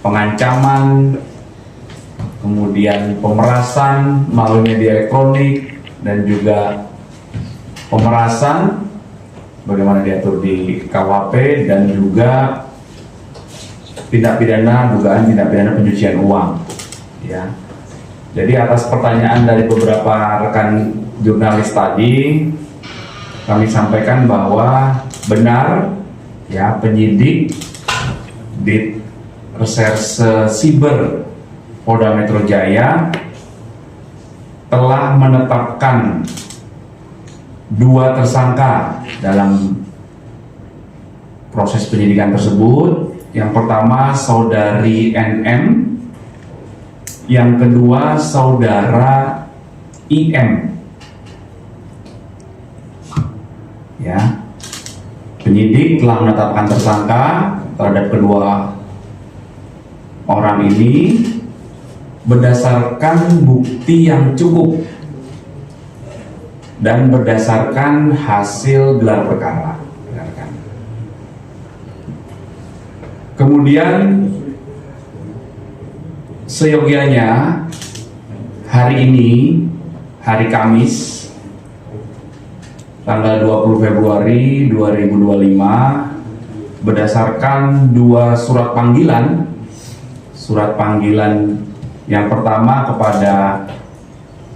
pengancaman, kemudian pemerasan melalui media elektronik, dan juga pemerasan bagaimana diatur di KUHP, dan juga tindak pidana dugaan tindak pidana pencucian uang. Ya. Jadi atas pertanyaan dari beberapa rekan jurnalis tadi, kami sampaikan bahwa benar ya penyidik di Reserse Siber Polda Metro Jaya telah menetapkan 2 tersangka dalam proses penyidikan tersebut. Yang pertama saudari NM, yang kedua saudara IM. Ya, penyidik telah menetapkan tersangka terhadap kedua orang ini berdasarkan bukti yang cukup dan berdasarkan hasil gelar perkara. Kemudian seyogianya hari ini, hari Kamis, tanggal 20 Februari 2025, berdasarkan 2 surat panggilan. Surat panggilan yang pertama kepada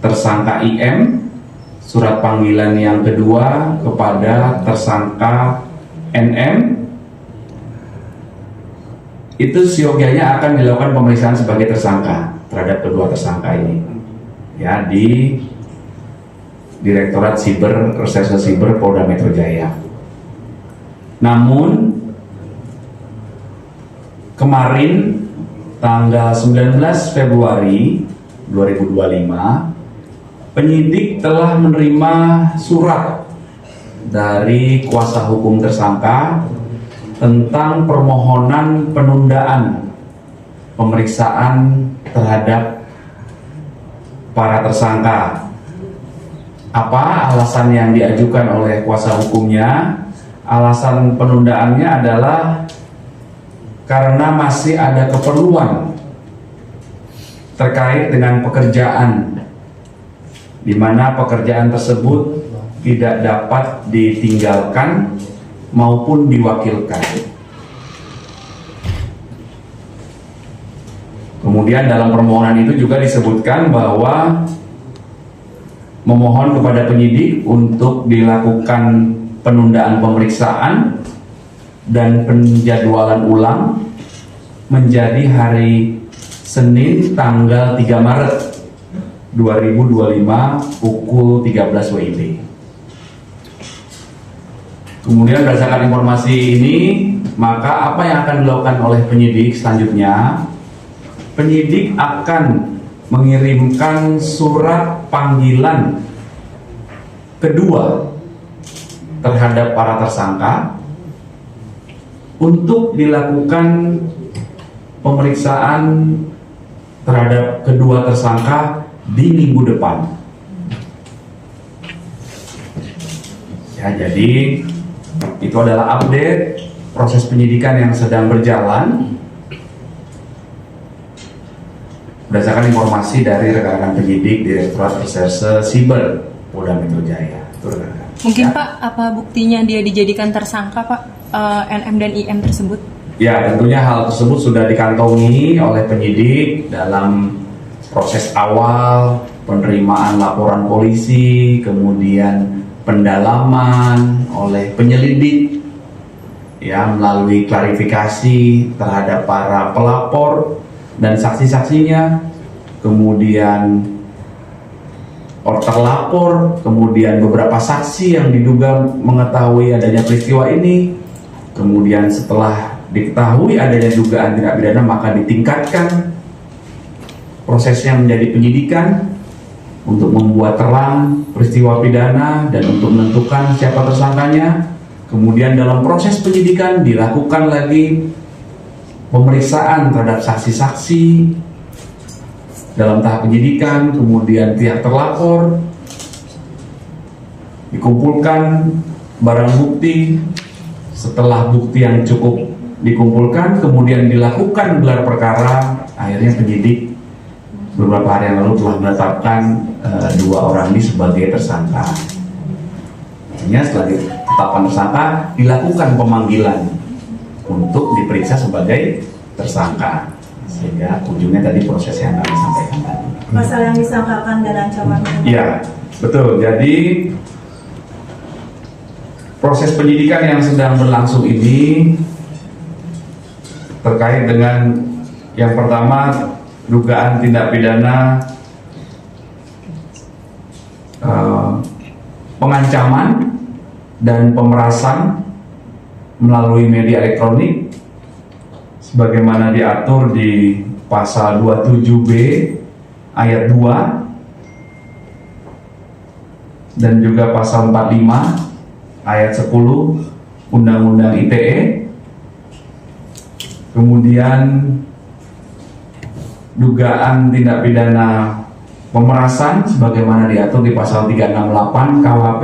tersangka IM, surat panggilan yang kedua kepada tersangka NM, itu seyogianya akan dilakukan pemeriksaan sebagai tersangka terhadap kedua tersangka ini, ya, di Direktorat Reserse Siber Polda Metro Jaya. Namun kemarin tanggal 19 Februari 2025, penyidik telah menerima surat dari kuasa hukum tersangka tentang permohonan penundaan pemeriksaan terhadap para tersangka. Apa alasan yang diajukan oleh kuasa hukumnya? Alasan penundaannya adalah karena masih ada keperluan terkait dengan pekerjaan, di mana pekerjaan tersebut tidak dapat ditinggalkan maupun diwakilkan. Kemudian dalam permohonan itu juga disebutkan bahwa memohon kepada penyidik untuk dilakukan penundaan pemeriksaan dan penjadwalan ulang menjadi hari Senin tanggal 3 Maret 2025 pukul 13 WIB. Kemudian berdasarkan informasi ini, maka apa yang akan dilakukan oleh penyidik selanjutnya? Penyidik akan mengirimkan surat panggilan kedua terhadap para tersangka untuk dilakukan pemeriksaan terhadap kedua tersangka di minggu depan. Ya, jadi itu adalah update proses penyidikan yang sedang berjalan berdasarkan informasi dari rekan-rekan penyidik Direktorat Reserse Siber Polda Metro Jaya. Mungkin ya, Pak, apa buktinya dia dijadikan tersangka, Pak, NM dan IM tersebut? Ya, tentunya hal tersebut sudah dikantongi oleh penyidik dalam proses awal penerimaan laporan polisi, kemudian pendalaman oleh penyelidik, ya, melalui klarifikasi terhadap para pelapor dan saksi-saksinya, kemudian terlapor, kemudian beberapa saksi yang diduga mengetahui adanya peristiwa ini. Kemudian setelah diketahui adanya dugaan tindak pidana, maka ditingkatkan prosesnya menjadi penyidikan untuk membuat terang peristiwa pidana dan untuk menentukan siapa tersangkanya. Kemudian dalam proses penyidikan dilakukan lagi pemeriksaan terhadap saksi-saksi dalam tahap penyidikan, kemudian pihak terlapor, dikumpulkan barang bukti. Setelah bukti yang cukup dikumpulkan, kemudian dilakukan gelar perkara. Akhirnya penyidik beberapa hari yang lalu telah menetapkan dua orang ini sebagai tersangka. Akhirnya setelah ditetapkan tersangka, dilakukan pemanggilan untuk diperiksa sebagai tersangka. Sehingga ujungnya tadi proses yang kami sampaikan tadi. Pasal yang disangkakan dan ancaman hukuman. Iya, betul. Jadi proses penyidikan yang sedang berlangsung ini terkait dengan yang pertama dugaan tindak pidana pengancaman dan pemerasan melalui media elektronik sebagaimana diatur di pasal 27B ayat 2 dan juga pasal 45 ayat 10 Undang-Undang ITE. Kemudian dugaan tindak pidana pemerasan sebagaimana diatur di pasal 368 KUHP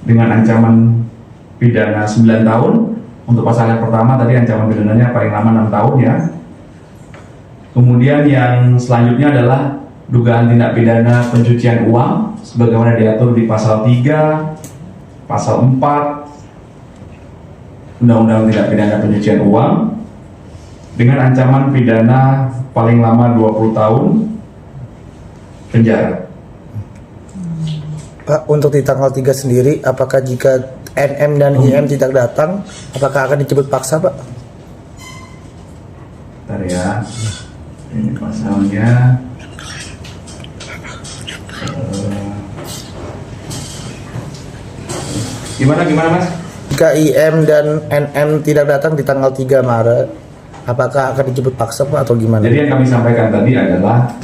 dengan ancaman pidana 9 tahun. Untuk pasal yang pertama tadi ancaman pidananya paling lama 6 tahun ya. Kemudian yang selanjutnya adalah dugaan tindak pidana pencucian uang sebagaimana diatur di pasal 3, pasal 4 Undang-Undang Tindak Pidana Pencucian Uang dengan ancaman pidana paling lama 20 tahun penjara. Pak, untuk di tanggal 3 sendiri, apakah jika NM dan IM tidak datang, apakah akan dijemput paksa, Pak? Bentar ya, ini pasalnya. Gimana Mas? Jika IM dan NM tidak datang di tanggal 3 Maret, apakah akan dijemput paksa, Pak, atau gimana? Jadi yang kami sampaikan tadi adalah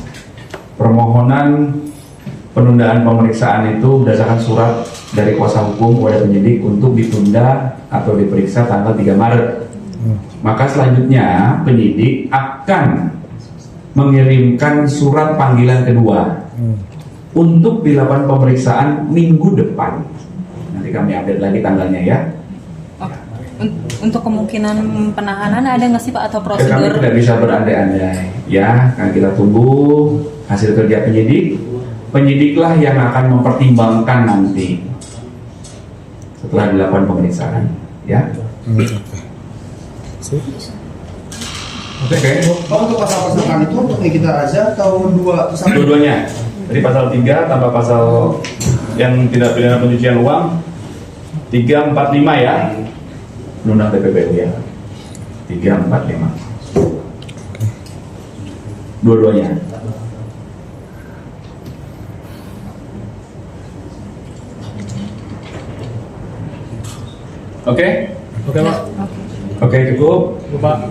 permohonan penundaan pemeriksaan itu berdasarkan surat dari kuasa hukum kepada penyidik untuk ditunda atau diperiksa tanggal 3 Maret. Maka selanjutnya penyidik akan mengirimkan surat panggilan kedua untuk dilakukan pemeriksaan minggu depan. Nanti kami update lagi tanggalnya ya. Untuk kemungkinan penahanan ada nggak sih Pak atau Kami prosedur? tidak bisa berandai-andai ya, kan kita tunggu hasil kerja penyidik. Penyidiklah yang akan mempertimbangkan nanti setelah dilakukan pemeriksaan ya. Oke. Pak, untuk pasal-pasal itu untuk Nikita Azhar tahun 2 pasal Dua-duanya dari pasal 3 tambah pasal yang tidak pidana pencucian uang 3, 4, 5 ya. Undang TPPU ya. 3, 4, 5. Dua-duanya. Oke? Oke, Pak. Oke, cukup. Pak.